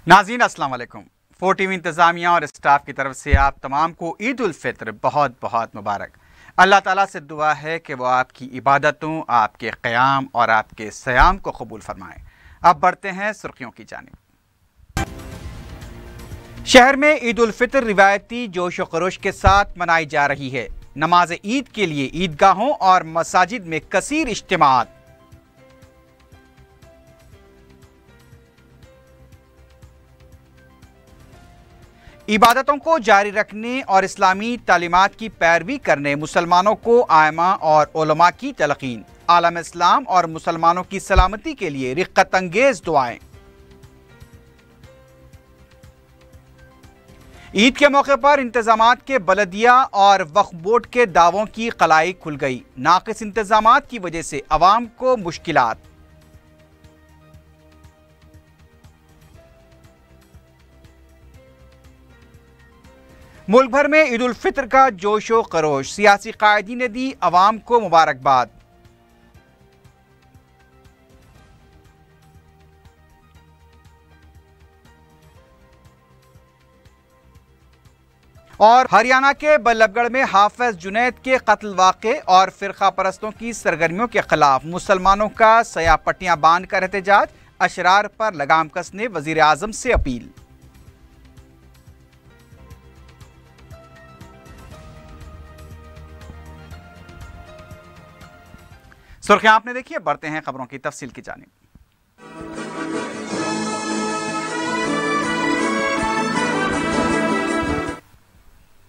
नाज़रीन अस्सलाम वालेकुम। 4TV इंतज़ामिया और स्टाफ की तरफ से आप तमाम को ईद उल फित्र बहुत बहुत मुबारक। अल्लाह ताला से दुआ है कि वो आपकी इबादतों, आपके क़याम और आपके सयाम को कबूल फरमाएँ। अब बढ़ते हैं सुर्खियों की जानिब। शहर में ईद उल फित्र रिवायती जोश व खरोश के साथ मनाई जा रही है। नमाज ईद के लिए ईदगाहों और मसाजिद में कसीर इज्तिमात। इबादतों को जारी रखने और इस्लामी तालीमात की पैरवी करने मुसलमानों को आयमा और उलमा की तलकीन। आलम इस्लाम और मुसलमानों की सलामती के लिए रिक्कत अंगेज दुआएं। ईद के मौके पर इंतजामात के बलदिया और वक्फ बोर्ड के दावों की कलाई खुल गई। नाकिस इंतजामात की वजह से अवाम को मुश्किलात। मुल्क भर में ईद उल फित्र का जोश व खरोश। सियासी कायदीन ने दी अवाम को मुबारकबाद। और हरियाणा के बल्लभगढ़ में हाफिज जुनैद के कत्ल वाक़े और फिरका परस्तों की सरगर्मियों के खिलाफ मुसलमानों का सया पट्टियां बांध कर एहतजाज। अशरार पर लगाम कसने वजीर आजम से अपील। सुर्खियां आपने देखी है, बढ़ते हैं खबरों की तफसील की जानिब।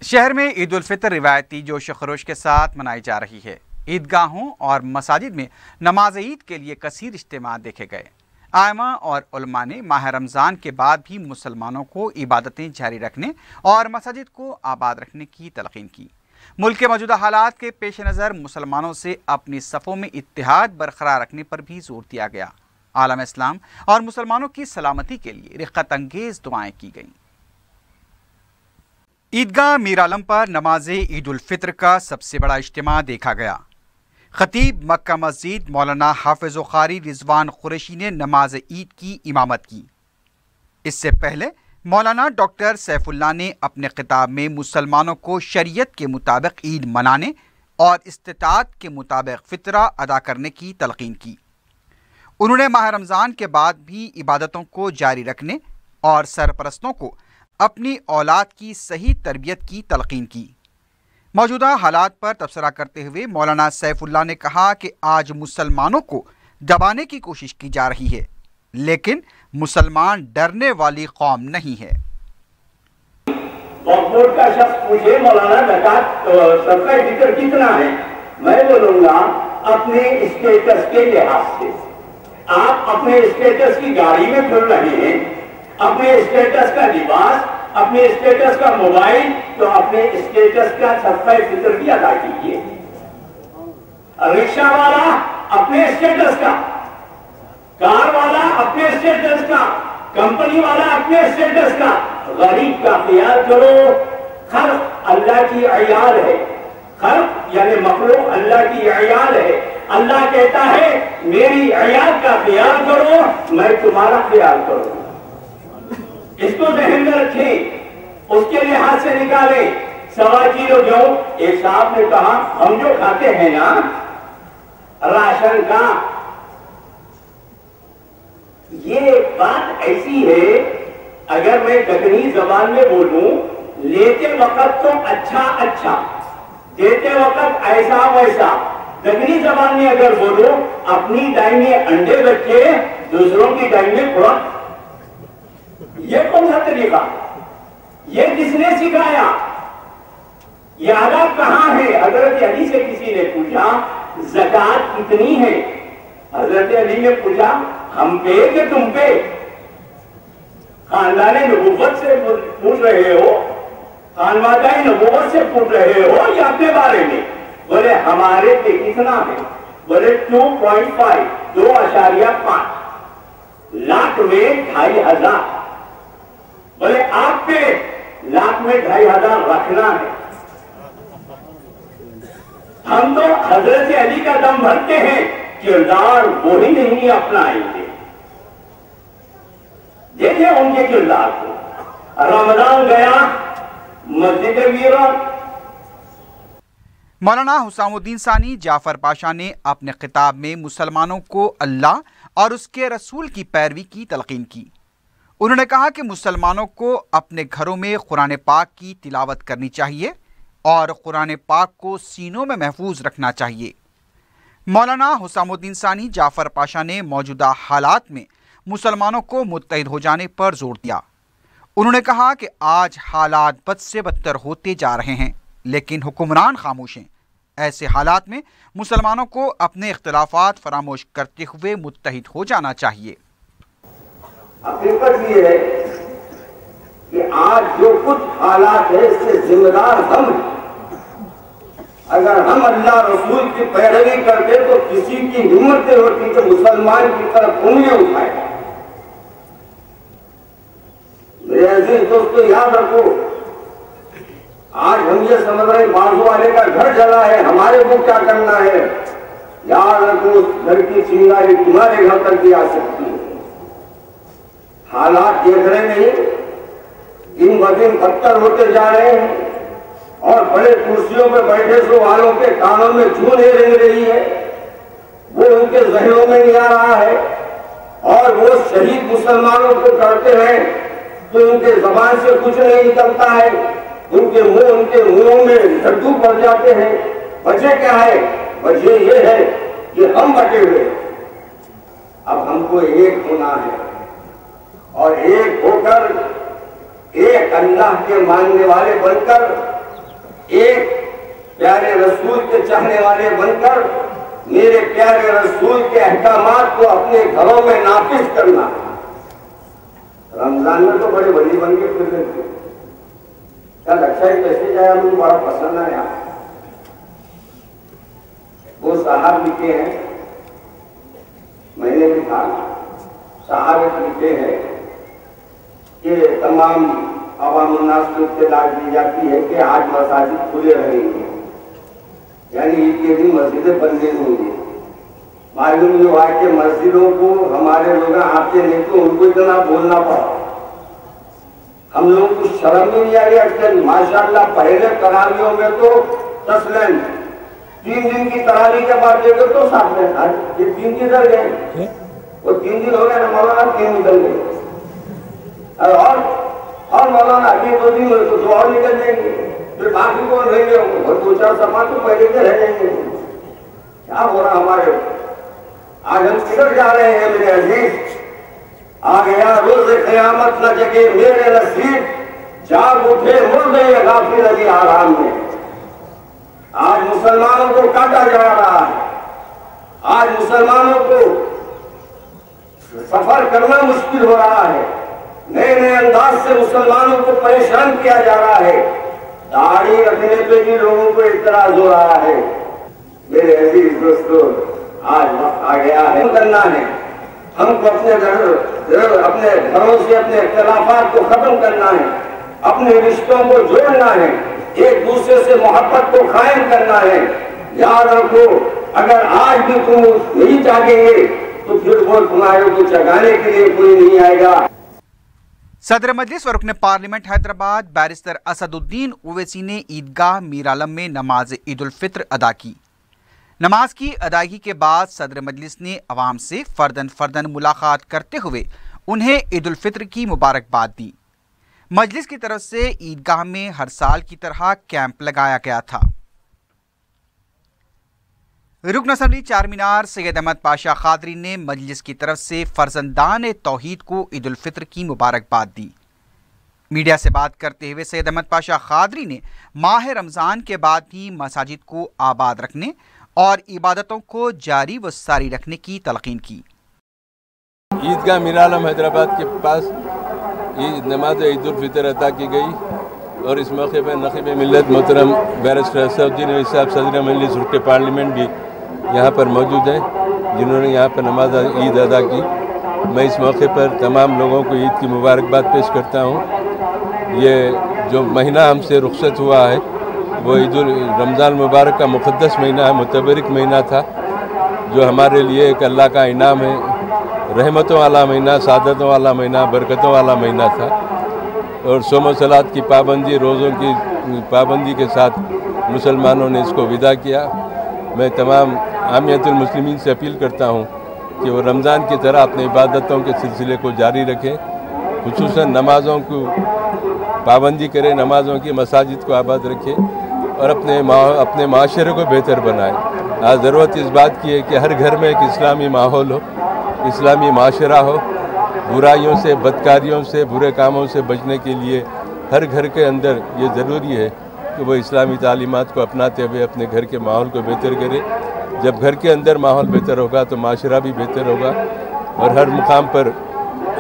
शहर में ईद उल फित्र रिवायती जोश खरोश के साथ मनाई जा रही है। ईदगाहों और मसाजिद में नमाज ईद के लिए कसीर इज्तिमा देखे गए। आयमा और उलमा ने माह रमज़ान के बाद भी मुसलमानों को इबादतें जारी रखने और मसाजिद को आबाद रखने की तलकीन की। मुल्क के मौजूदा हालात के पेश नज़र मुसलमानों से अपनी सफ़ों में इत्तेहाद बरकरार रखने पर भी जोर दिया गया। आलम इस्लाम और मुसलमानों की सलामती के लिए रिक्कत अंगेज दुआएं की गईं। ईदगाह मीर आलम पर नमाज ईद उल फित्र का सबसे बड़ा इज्तिमा देखा गया। खतीब मक्का मस्जिद मौलाना हाफिज कारी रिजवान कुरैशी ने नमाज ईद की इमामत की। इससे पहले मौलाना डॉक्टर सैफुल्लाह ने अपने खिताब में मुसलमानों को शरीयत के मुताबिक ईद मनाने और इस्तिताअत के मुताबिक फितरा अदा करने की तलकीन की। उन्होंने माह रमज़ान के बाद भी इबादतों को जारी रखने और सरपरस्तों को अपनी औलाद की सही तरबियत की तलकीन की। मौजूदा हालात पर तबसरा करते हुए मौलाना सैफुल्लाह ने कहा कि आज मुसलमानों को दबाने की कोशिश की जा रही है, लेकिन मुसलमान डरने वाली कौम नहीं है। वक्फ बोर्ड का शख्स पूछे मौलाना ज़कात सबका जिक्र कितना है, मैं बोलूंगा अपने स्टेटस के लिहाज से। आप अपने स्टेटस की गाड़ी में फिर रहे हैं, अपने स्टेटस का लिबास, अपने स्टेटस का मोबाइल, तो अपने स्टेटस का सबका जिक्र भी अदा कीजिए। रिक्शा वाला अपने स्टेटस का, कार वाला अपने स्टेटस का, कंपनी वाला अपने स्टेटस का, गरीब का ख्याल करो। खल्क अल्लाह की अयाल है, खल्क यानी मखलूक अल्लाह की अयाल है। अल्लाह कहता है मेरी अयाल का ख्याल करो, मैं तुम्हारा ख्याल करूं। इसको ध्यान में रखें, उसके लिहाज से निकाले। 1.25 किलो गेहूं, एक साहब ने कहा हम जो खाते हैं ना राशन का, ये बात ऐसी है, अगर मैं दक्षिणी जबान में बोलूं, लेते वक्त तो अच्छा अच्छा, देते वक्त ऐसा वैसा। दक्षिणी जबान में अगर बोलूं, अपनी डाई में अंडे बच्चे, दूसरों की डाई में खुराक। ये कौन सा तरीका? ये किसने सिखाया? ये आदत कहां है? हजरत अली से किसी ने पूछा ज़कात कितनी है? हजरत अली ने पूछा हम पे कि तुम पे? खानदाने नबूवत से पूछ रहे हो, खानवादाई नबूवत से पूछ रहे हो या अपने बारे में? बोले हमारे पे कितना है? बोले 2.5, 2.5 लाख में 2,500। बोले आप पे लाख में 2,500 रखना है। हम तो हजरत अली का दम भरते हैं, किरदार वो ही नहीं अपनाएंगे। देखें उनके किरदार को। रमजान गया, मस्जिद वीरान। मौलाना हुसामुद्दीन सानी जाफर पाशा ने अपने खिताब में मुसलमानों को अल्लाह और उसके रसूल की पैरवी की तलकीन की। उन्होंने कहा कि मुसलमानों को अपने घरों में कुरान पाक की तिलावत करनी चाहिए और कुरान पाक को सीनों में महफूज रखना चाहिए। मौलाना हुसामुद्दीन सानी जाफर पाशा ने मौजूदा हालात में मुसलमानों को मुत्तहिद हो जाने पर जोर दिया। उन्होंने कहा कि आज हालात बद से बदतर होते जा रहे हैं, लेकिन हुक्मरान खामोश हैं। ऐसे हालात में मुसलमानों को अपने इख्तिलाफात फरामोश करते हुए मुत्तहिद हो जाना चाहिए। हकीकत ये है कि आज जो कुछ हालात है इसके जिम्मेदार हम हैं। अगर हम अल्लाह रसूल की पैरवी करते तो किसी की हिम्मत नहीं होती कि मुसलमान की तरफ उंगली उठाए। मेरे अजीज दोस्तों, याद रखो, आज हम ये समझ रहे बाजू वाले का घर जला है, हमारे को क्या करना है। याद रखो, उस घर की चिंगारी तुम्हारे घर तक भी आ सकती है। हालात देख रहे नहीं, दिन ब दिन बदतर होते जा रहे हैं और बड़े कुर्सियों पर बैठे सो वालों के कानों में जूं नहीं रेंग रही है, वो उनके जहनों में नहीं आ रहा है। और वो शहीद मुसलमानों को करते हैं तो उनके जबान से कुछ नहीं निकलता है, उनके मुंहों में लड्डू पड़ जाते हैं। वजह क्या है? वजह ये है कि हम बटे हुए। अब हमको एक होना है और एक होकर एक अल्लाह के मानने वाले बनकर, एक प्यारे रसूल के चाहने वाले बनकर मेरे प्यारे रसूल के अहकामात को अपने घरों में नाफिज करना। रमजान में तो बड़े बड़ी बन के फिर रहे थे। कल अच्छा ही कैसे जाया, मुझे बड़ा पसंद आया। वो साहब लिखे हैं, मैंने लिखा, साहब लिखे हैं कि तमाम अवामुन्नास को इत्तला दी जाती है कि आज मसाजिद खुले रहेंगे, यानी ईद के दिन मस्जिदें बंद नहीं होंगी। मालूम ये हुआ कि मस्जिदों को हमारे लोग आते नहीं तो उनको इतना बोलना पड़ा। हम लोगों को शर्म भी नहीं आ रही। माशाल्लाह पहले तरावियों में तो तस्लीम 3 दिन की तरावी के बाद देखे तो साथ में ये 3 दिन निकल गए, वो 3 दिन हो गए ना मौलाना, 3 निकल गए और मौलाना अभी 2 दिन तो 2 और निकल जाएंगे, फिर बाकी कौन रहेंगे? और 2-4 सफा तो पहले के रह जाएंगे। क्या हो रहा हमारे? आज हम किधर जा रहे हैं मेरे अजीज? आ गया रोज क़यामत न जगे मेरे नसीब, जाग उठे मुर्दे गाफिल लगी आराम में। आज मुसलमानों को काटा जा रहा है, आज मुसलमानों को सफर करना मुश्किल हो रहा है, नए नए अंदाज से मुसलमानों को परेशान किया जा रहा है। दाढ़ी रखने पे भी लोगों को इतराज हो रहा है। मेरे अजीज दोस्तों, आज वक्त आ गया है, करना है हमको अपने घरों से अपने इख्तिलाफात को खत्म करना है, अपने रिश्तों को जोड़ना है, एक दूसरे से मोहब्बत को कायम करना है। याद रखो, अगर आज भी तुम नहीं जागेंगे तो फिर वो तुम्हारे को जगाने के लिए कोई नहीं आएगा। सदर मजलिस और रुकन पार्लियामेंट हैदराबाद बैरिस्टर असदुद्दीन ओवैसी ने ईदगाह मीर आलम में नमाज ईद उल फित्र अदा की। नमाज की अदायगी के बाद सदर मजलिस ने अवाम से फर्दन मुलाकात करते हुए उन्हें ईद उल फित्र की मुबारकबाद दी। मजलिस की तरफ से ईदगाह में हर साल की तरह कैंप लगाया गया था। रुकन असम्बली चारमीनार सैयद अहमद पाशा खादरी ने मजलिस की तरफ से फर्जंदान तौहीद को ईद उल फित्र की मुबारकबाद दी। मीडिया से बात करते हुए सैयद अहमद पाशा खादरी ने माह रमज़ान के बाद भी मसाजिद को आबाद रखने और इबादतों को जारी व सारी रखने की तलकीन की। ईदगाह मीर आलम हैदराबाद के पास नमाज ईद उल फितर अदा की गई और इस मौके पर नक़ीब मिल्लत मोहतरम बैरिस्टर असदुद्दीन ओवैसी साहब सदर मजलिस रुकन पार्लियामेंट भी यहाँ पर मौजूद हैं, जिन्होंने यहाँ पर नमाज ईद अदा की। मैं इस मौके पर तमाम लोगों को ईद की मुबारकबाद पेश करता हूँ। ये जो महीना हमसे रुखसत हुआ है वो ईद उल रमज़ान मुबारक का मुक़द्दस महीना है, मुतबरिक महीना था, जो हमारे लिए एक अल्लाह का इनाम है रहमतों वाला महीना, सादतों वाला महीना, बरकतों वाला महीना था और सोम सलात की पाबंदी, रोज़ों की पाबंदी के साथ मुसलमानों ने इसको विदा किया। मैं तमाम आमियतुल मुस्लिमीन से अपील करता हूँ कि वो रमज़ान की तरह अपने इबादतों के सिलसिले को जारी रखें, खुसूसन नमाज़ों को पाबंदी करें, नमाज़ों की मसाजिद को आबाद रखें और अपने माशरे को बेहतर बनाएं। आज ज़रूरत इस बात की है कि हर घर में एक इस्लामी माहौल हो, इस्लामी माशरा हो। बुराइयों से, बदकारियों से, बुरे कामों से बचने के लिए हर घर के अंदर ये ज़रूरी है कि वो इस्लामी तालीमात को अपनाते हुए अपने घर के माहौल को बेहतर करे। जब घर के अंदर माहौल बेहतर होगा तो माशरा भी बेहतर होगा और हर मुकाम पर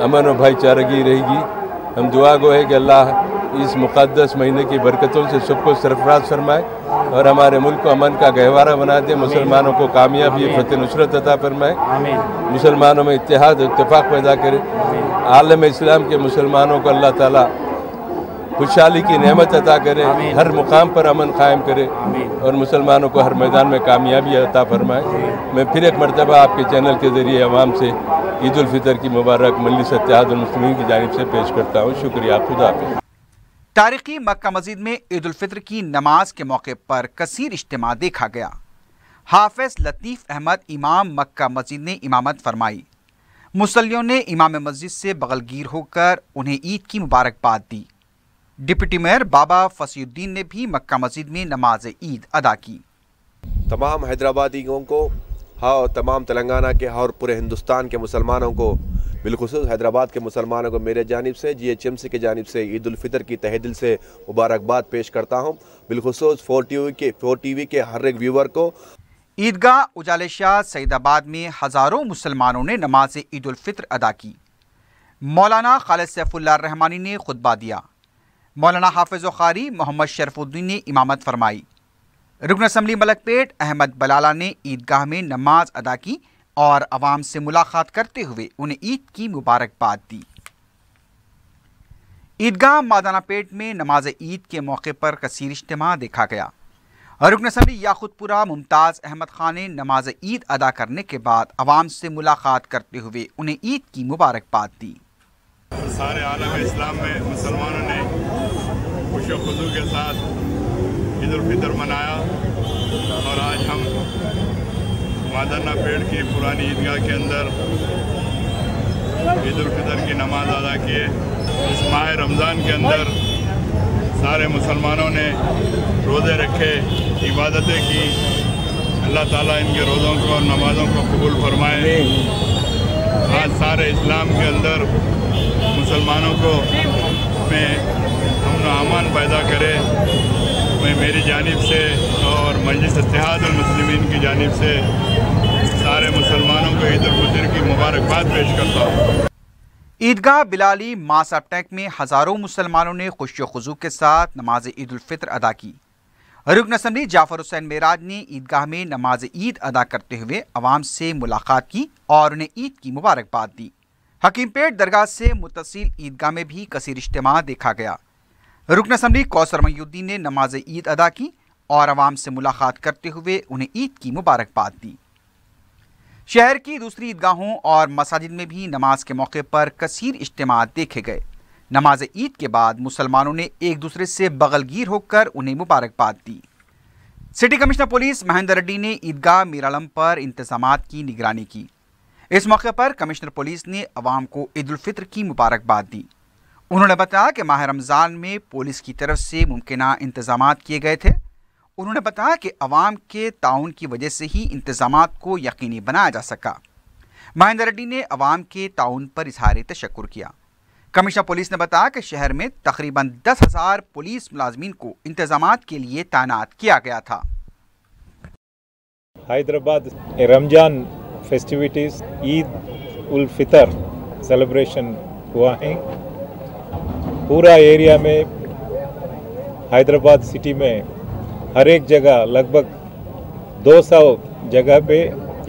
अमन और भाईचारगी रहेगी। हम दुआ गो है कि अल्लाह इस मुक़द्दस महीने की बरकतों से सबको सरफराज फरमाए और हमारे मुल्क को अमन का गहवारा बना दे, मुसलमानों को कामयाबी, फतेह नुसरत अता फरमाए, मुसलमानों में इत्तेहाद इत्तेफाक पैदा करे, आलम इस्लाम के मुसलमानों को अल्लाह ताला खुशहाली की नेमत अता करे, हर मुकाम पर अमन कायम करे और मुसलमानों को हर मैदान में कामयाबी अता फरमाए। मैं फिर एक मरतबा आपके चैनल के ज़रिए अवाम से ईद उल फितर की मुबारक मजलिस इत्तेहादुल मुस्लिमीन की जानिब से पेश करता हूँ। शुक्रिया। खुदा हाफिज़। तारीखी मक्का मस्जिद में ईद उल फितर की नमाज के मौके पर कसीर इज्तिमा देखा गया। हाफिज लतीफ़ अहमद इमाम मक्का मस्जिद ने इमामत फरमाई। मुसल्लियों ने इमाम मस्जिद से बगलगीर होकर उन्हें ईद की मुबारकबाद दी। डिप्टी मेयर बाबा फसीउद्दीन ने भी मक्का मस्जिद में नमाज ईद अदा की। तमाम हैदराबादियों को और तमाम तेलंगाना के और पूरे हिंदुस्तान के मुसलमानों को, बिलखुसूस हैदराबाद के मुसलमानों को मेरे जानिब से, GHMC की जानिब से ईद उल फितर की तहे दिल से मुबारकबाद पेश करता हूँ। बिलखुसूस 4TV के हर एक व्यूवर को। ईदगाह उजाले शाह सईदाबाद में हज़ारों मुसलमानों ने नमाज ईद उल फितर अदा की। मौलाना खालिद सैफुल्लाह रहमानी ने खुतबा दिया। मौलाना हाफिज कारी मोहम्मद शरफुद्दीन ने इमामत फरमाई। रुकन असम्बली मलकपेट अहमद बलाला ने ईदगाह में नमाज अदा की और अवाम से मुलाकात करते हुए उन्हें ईद की मुबारकबाद दी। ईदगाह मादाना पेट में नमाज ईद के मौके पर कसीर इज्तिमा देखा गया। रुकन असम्बली याकुतपुरा मुमताज़ अहमद खान ने नमाज ईद अदा करने के बाद अवाम से मुलाकात करते हुए उन्हें ईद की मुबारकबाद दी। सारे आलम इस्लाम में मुसलमानों ने खुश व खुशू के साथ ईद उल फितर मनाया और आज हम मादाना पेड़ की पुरानी ईदगाह के अंदर ईद उल फितर की नमाज अदा किए। इस माह रमज़ान के अंदर सारे मुसलमानों ने रोज़े रखे, इबादतें की। अल्लाह ताला इनके रोज़ों को और नमाज़ों को कबूल फरमाए। आज सारे इस्लाम के अंदर मुसलमानों को में अमन व अमान पैदा करे। मैं मेरी जानिब से और मजलिस इत्तेहादुल मुस्लिमीन की जानिब से सारे मुसलमानों को ईद उल फितर की मुबारकबाद पेश करता हूँ। ईदगाह बिलाली मासा टैंक में हज़ारों मुसलमानों ने खुशी खुजू के साथ नमाज ईद उल फितर अदा की। रुकन असम्बली जाफर हुसैन मेराज ने ईदगाह में नमाज ईद अदा करते हुए अवाम से मुलाकात की और उन्हें ईद की मुबारकबाद दी। हकीमपेट दरगाह से मुतसिल ईदगाह में भी कसीर इज्तिमा देखा गया। रुकन असम्बली कौसर मईउद्दीन ने नमाज ईद अदा की और अवाम से मुलाकात करते हुए उन्हें ईद की मुबारकबाद दी। शहर की दूसरी ईदगाहों और मसाजिद में भी नमाज के मौके पर कसीर इज्तिमा देखे गए। नमाज ईद के बाद मुसलमानों ने एक दूसरे से बगलगीर होकर उन्हें मुबारकबाद दी। City commissioner police Mahendra Reddy ने ईदगाह मीरालम पर इंतजामात की निगरानी की। इस मौके पर कमिश्नर पुलिस ने अवाम को ईद उल फितर की मुबारकबाद दी। उन्होंने बताया कि माह रमज़ान में पुलिस की तरफ से मुमकिना इंतजामात किए गए थे। उन्होंने बताया कि अवाम के ताउन की वजह से ही इंतजामात को यकीनी बनाया जा सका। महेंद्र रेड्डी ने अवाम के ताउन पर इजहार तशक्कुर किया। कमिश्नर पुलिस ने बताया कि शहर में तकरीबन 10,000 पुलिस मुलाजमीन को इंतजामात के लिए तैनात किया गया था। हैदराबाद रमजान फेस्टिविटीज़ ईद उल फितर सेलिब्रेशन हुआ है। पूरा एरिया में हैदराबाद सिटी में हर एक जगह लगभग 200 जगह पे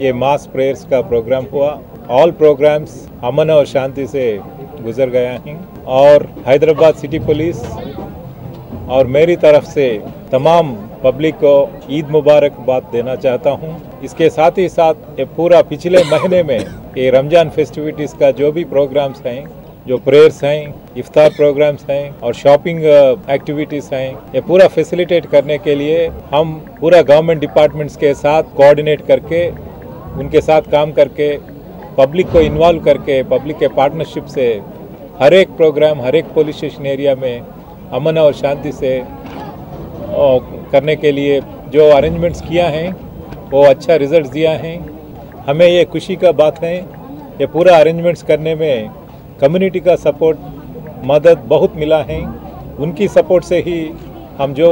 ये मास प्रेयर्स का प्रोग्राम हुआ। ऑल प्रोग्राम्स अमन और शांति से गुजर गया हैं और हैदराबाद सिटी पुलिस और मेरी तरफ से तमाम पब्लिक को ईद मुबारकबाद देना चाहता हूं। इसके साथ ही साथ ये पूरा पिछले महीने में ये रमज़ान फेस्टिविटीज़ का जो भी प्रोग्राम्स हैं, जो प्रेयर्स हैं, इफ्तार प्रोग्राम्स हैं और शॉपिंग एक्टिविटीज़ हैं, ये पूरा फैसिलिटेट करने के लिए हम पूरा गवर्नमेंट डिपार्टमेंट्स के साथ कोऑर्डिनेट करके, उनके साथ काम करके, पब्लिक को इन्वॉल्व करके, पब्लिक के पार्टनरशिप से हर एक प्रोग्राम, हर एक पुलिस स्टेशन एरिया में अमन और शांति से करने के लिए जो अरेंजमेंट्स किया है वो अच्छा रिजल्ट दिया है। हमें ये खुशी का बात है, ये पूरा अरेंजमेंट्स करने में कम्युनिटी का सपोर्ट, मदद बहुत मिला है। उनकी सपोर्ट से ही हम जो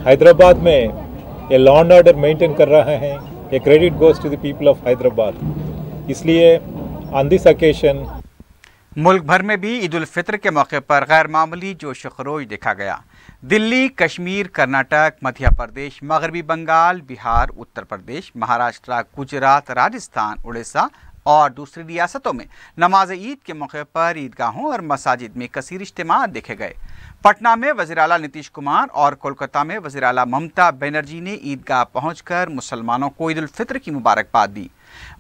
हैदराबाद में ये लॉ एंड ऑर्डर मेंटेन कर रहे हैं, ये credit goes to the people of Hyderabad. इसलिए ऑन दिस ओकेशन मुल्क भर में भी ईद उल फितर के मौके पर गैर मामूली जोश व खरोश देखा गया। दिल्ली, कश्मीर, कर्नाटक, मध्य प्रदेश, मगरबी बंगाल, बिहार, उत्तर प्रदेश, महाराष्ट्र, गुजरात, राजस्थान, उड़ीसा और दूसरी रियासतों में नमाज ईद के मौके पर ईदगाहों और मसाजिद में कसीर इज्तिमा देखे गए। पटना में वज़ीर आला नीतीश कुमार और कोलकाता में वज़ीर आला ममता बनर्जी ने ईदगाह पहुंचकर मुसलमानों को ईद उल फितर की मुबारकबाद दी।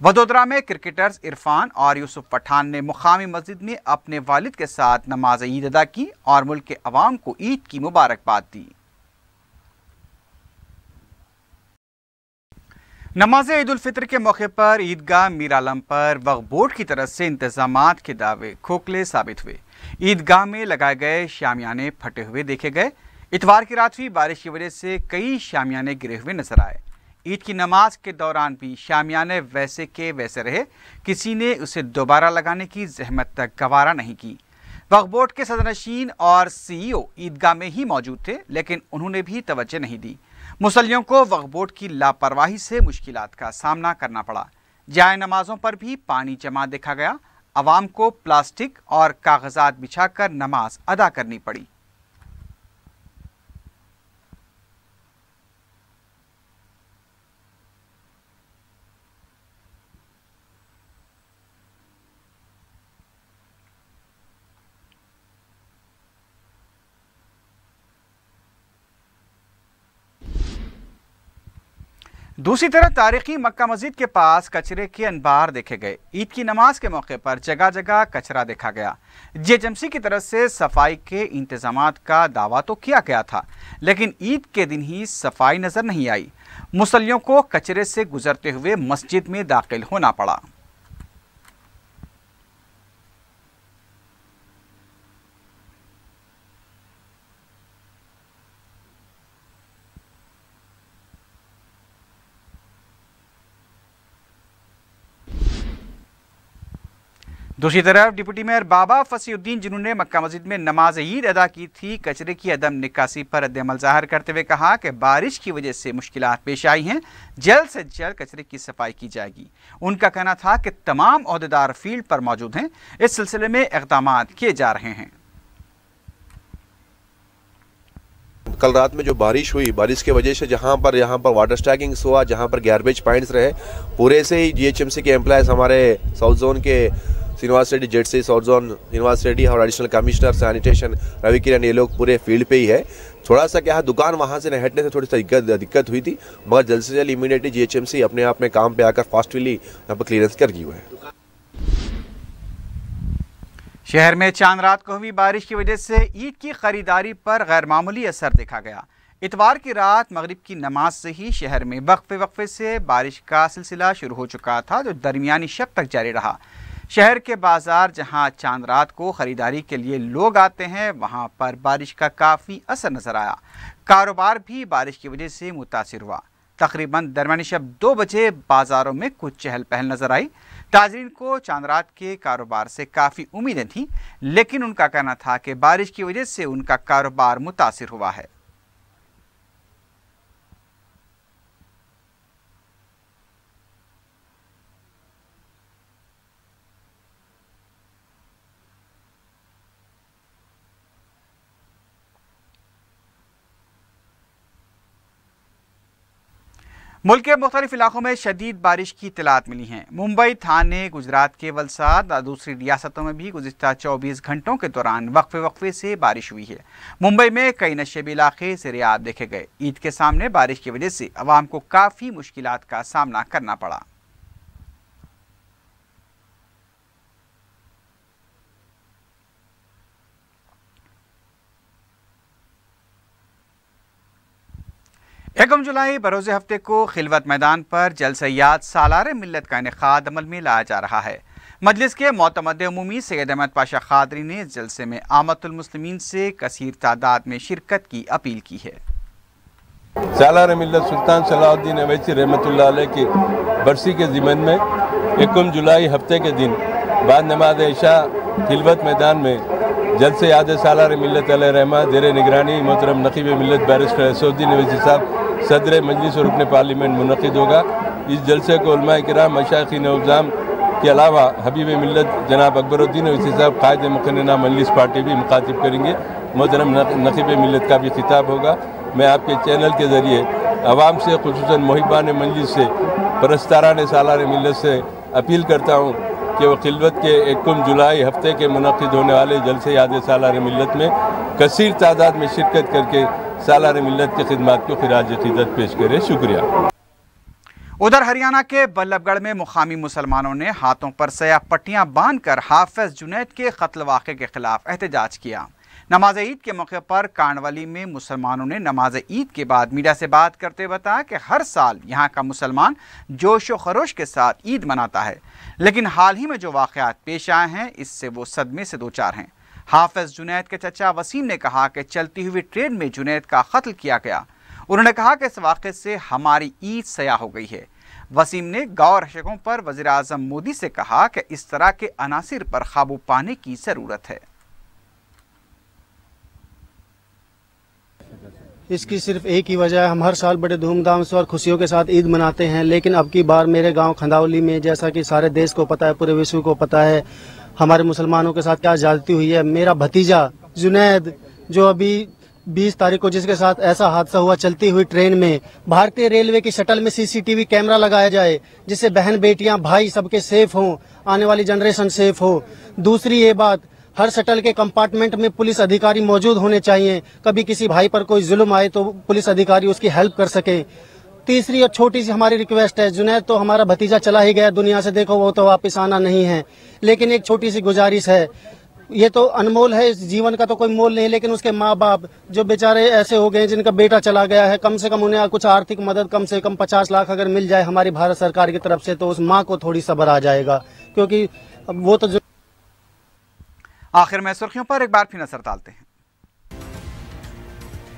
वडोदरा में क्रिकेटर्स इरफान और यूसुफ पठान ने मुकामी मस्जिद में अपने वालिद के साथ नमाज ईद अदा की और मुल्क के अवाम को ईद की मुबारकबाद दी। नमाज ईद उल फितर के मौके पर ईदगाह मीर आलम पर वक्फ बोर्ड की तरफ से इंतजामात के दावे खोखले साबित हुए। ईदगाह में लगाए गए शामियाने फटे हुए देखे गए। इतवार की रात हुई बारिश की वजह से कई शामियाने गिरे हुए नजर आए। ईद की नमाज के दौरान भी शामियाने वैसे के वैसे रहे, किसी ने उसे दोबारा लगाने की जहमत तक गवारा नहीं की। वक्फ बोर्ड के सदरनशीन और सीईओ ईदगाह में ही मौजूद थे, लेकिन उन्होंने भी तवज्जो नहीं दी। मुसल्लियों को वक्फ बोर्ड की लापरवाही से मुश्किलात का सामना करना पड़ा। जाए नमाजों पर भी पानी जमा देखा गया। अवाम को प्लास्टिक और कागजात बिछाकर नमाज अदा करनी पड़ी। दूसरी तरफ तारीखी मक्का मस्जिद के पास कचरे के अंबार देखे गए। ईद की नमाज के मौके पर जगह जगह कचरा देखा गया। जेएचएमसी की तरफ से सफाई के इंतजामात का दावा तो किया गया था, लेकिन ईद के दिन ही सफाई नजर नहीं आई। मुसल्लियों को कचरे से गुजरते हुए मस्जिद में दाखिल होना पड़ा। दूसरी तरफ डिप्टी मेयर बाबा फसीउद्दीन, जिन्होंने मक्का मस्जिद में नमाज ईद अदा की थी, कचरे की अदम निकासी पर रद्द-ए-अमल जाहिर करते हुए कहा कि बारिश की वजह से मुश्किलात पेश आई हैं, जल्द से जल्द कचरे की सफाई की जाएगी। उनका कहना था कि तमाम ओहदेदार फील्ड पर मौजूद हैं, इस सिलसिले में इक़दामात किए जा रहे हैं। कल रात में जो बारिश हुई, बारिश की वजह से यहाँ पर वाटर स्टैगिंग्स हुआ, जहाँ पर गार्बेज पॉइंट्स रहे, पूरे से ही जीएचएमसी के एम्प्लॉयज़, हमारे साउथ जोन के Srinivas Reddy, ZC south zone Srinivas Reddy और additional commissioner sanitation Ravi Kiran, ये लोग पूरे फील्ड पे ही है। थोड़ा सा क्या है, दुकान वहाँ से हटने से थोड़ी सी दिक्कत हुई थी, मगर जल्द से जल्द इमीडिएटली जीएचएमसी अपने आप में काम पे आकर फास्टली यहाँ पर क्लियरेंस कर दी हुआ है। शहर में चांद रात को हुई बारिश की वजह से ईद की खरीदारी पर गैर मामूली असर देखा गया। इतवार की रात मगरिब की नमाज से ही शहर में वक्फे से बारिश का सिलसिला शुरू हो चुका था, जो दरमियानी शब तक जारी रहा। शहर के बाजार जहां चांद रात को खरीदारी के लिए लोग आते हैं, वहां पर बारिश का काफ़ी असर नजर आया। कारोबार भी बारिश की वजह से मुतासिर हुआ। तकरीबन दरमियानी शब 2 बजे बाजारों में कुछ चहल पहल नजर आई। ताजरीन को चांद रात के कारोबार से काफ़ी उम्मीदें थीं, लेकिन उनका कहना था कि बारिश की वजह से उनका कारोबार मुतासिर हुआ है। मुल्क के मुख्तलिफ इलाकों में शदीद बारिश की इत्तलात मिली हैं। मुंबई, थाने, गुजरात के वलसाद और दूसरी रियासतों में भी गुज़िश्ता 24 घंटों के दौरान वक्फे से बारिश हुई है। मुंबई में कई नशेबी इलाके ज़ेर-ए-आब देखे गए। ईद के सामने बारिश की वजह से अवाम को काफ़ी मुश्किलात का सामना करना पड़ा। एकम जुलाई बरोज़ हफ्ते को खिलवत मैदान पर जलसा-ए-याद सालार मिल्लत का इनेकाद अमल में लाया जा रहा है। मजलिस के मोतमद उमूमी सैयद अहमद पाशा खादरी ने इस जलसे में आमतुल मुस्लिमीन से कसीर तादाद में शिरकत की अपील की है। सालार मिल्लत सुल्तान सलाहुद्दीन अवैसी रहमतुल्लाह अलैह की बरसी के ज़िमन में 1 जुलाई हफ्ते के दिन बाद नमाज इशा खिलवत मैदान में जलसे-ए-याद सालार मिल्लत अलैह रहमा ज़ेर निगरानी मोहतरम नकीब मिल्लत बैरिस्टर असदुद्दीन अवैसी साहब सदर मजलिस और रुकन पार्लियामेंट मुनक़िद होगा। इस जलसे को उलमाए किराम, मशाइख़ीन निज़ाम के अलावा हबीब मिल्लत जनाब अकबरुद्दीन अवैसी साहब कायद मुक़न्नना मजलिस पार्टी भी मुखातिब करेंगे। मोहतरम नकीब मिल्लत का भी खिताब होगा। मैं आपके चैनल के ज़रिए आवाम से, खुसूसन मुहिबान मजलिस से, परस्तारान सालार मिल्लत से अपील करता हूँ कि वो खिलवत के 1 जुलाई हफ्ते के मुनक़िद होने वाले जलसे-ए-याद सालार मिल्लत में कसीर तादाद में शिरकत करके सालार मिल्लत की खिदमत को खिराज अक़ीदत पेश करें। शुक्रिया। उधर हरियाणा के बल्लभगढ़ में मुकामी मुसलमानों ने हाथों पर सयाह पट्टियां बांधकर हाफिज जुनैद के कत्ल वाक़े के खिलाफ एहतजाज किया। नमाज ईद के मौके पर कांडवाली में मुसलमानों ने नमाज ईद के बाद मीडिया से बात करते हुए बताया कि हर साल यहाँ का मुसलमान जोश व खरोश के साथ ईद मनाता है, लेकिन हाल ही में जो वाक़यात पेश आए हैं इससे वो सदमे से दो चार हैं। हाफिज जुनैद के चचा वसीम ने कहा कि चलती हुई ट्रेन में जुनैद का कत्ल किया गया। उन्होंने कहा कि इस वाक़े से हमारी ईद सयाह हो गई है। वसीम ने गौर रशकों पर वज़ीर आज़म मोदी से कहा कि इस तरह के अनासिर पर काबू पाने की ज़रूरत है। इसकी सिर्फ एक ही वजह है, हम हर साल बड़े धूमधाम से और खुशियों के साथ ईद मनाते हैं, लेकिन अब की बार मेरे गांव खंदावली में, जैसा कि सारे देश को पता है, पूरे विश्व को पता है, हमारे मुसलमानों के साथ क्या ज्यादती हुई है। मेरा भतीजा जुनैद, जो अभी 20 तारीख को जिसके साथ ऐसा हादसा हुआ चलती हुई ट्रेन में, भारतीय रेलवे की शटल में CCTV कैमरा लगाया जाए जिससे बहन बेटियां भाई सबके सेफ हों, आने वाली जनरेशन सेफ हो। दूसरी ये बात, हर शटल के कंपार्टमेंट में पुलिस अधिकारी मौजूद होने चाहिए, कभी किसी भाई पर कोई जुल्म आए तो पुलिस अधिकारी उसकी हेल्प कर सके। तीसरी और छोटी सी हमारी रिक्वेस्ट है, जुनैद तो हमारा भतीजा चला ही गया दुनिया से, देखो वो तो वापस आना नहीं है, लेकिन एक छोटी सी गुजारिश है, ये तो अनमोल है, इस जीवन का तो कोई मोल नहीं, लेकिन उसके माँ बाप जो बेचारे ऐसे हो गए जिनका बेटा चला गया है, कम से कम उन्हें कुछ आर्थिक मदद कम से कम 50 लाख अगर मिल जाए हमारी भारत सरकार की तरफ से तो उस माँ को थोड़ी सब्र आ जाएगा, क्योंकि वो तो। आखिर में सुर्खियों पर एक बार फिर नजर डालते हैं।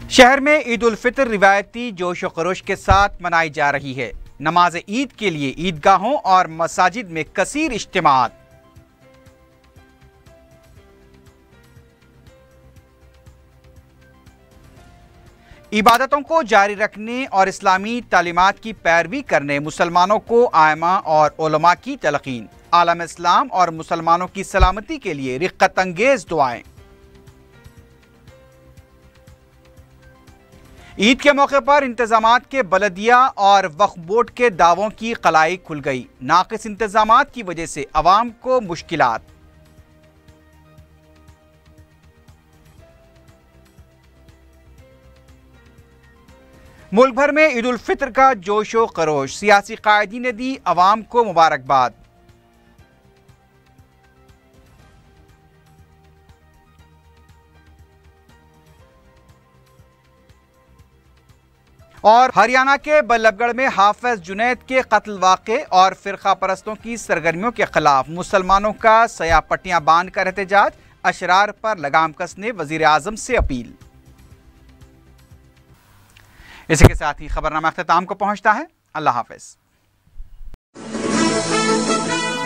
शहर में ईद उल फितर रिवायती जोश व खरोश के साथ मनाई जा रही है। नमाज ईद के लिए ईदगाहों और मसाजिद में कसीर इज्तिमात। इबादतों को जारी रखने और इस्लामी तालीमात की पैरवी करने मुसलमानों को आयमा और उलमा की तलकीन। आलम इस्लाम और मुसलमानों की सलामती के लिए रिक्कत अंगेज दुआएं। ईद के मौके पर इंतजामात के बलदिया और वक्फ बोर्ड के दावों की कलाई खुल गई। नाकिस इंतजामात की वजह से अवाम को मुश्किलात। मुल्क भर में ईद उल फितर का जोश व खरोश। सियासी कायदीन ने दी अवाम को मुबारकबाद। और हरियाणा के बल्लभगढ़ में हाफिज जुनैद के कत्ल वाक़े और फिरका परस्तों की सरगर्मियों के खिलाफ मुसलमानों का सयाह पट्टियां बांध कर एहतजाज। अशरार पर लगाम कसने वजीर आज़म से अपील। इसी के साथ ही खबरनामा अख्ताम को पहुंचता है। अल्लाह हाफिज।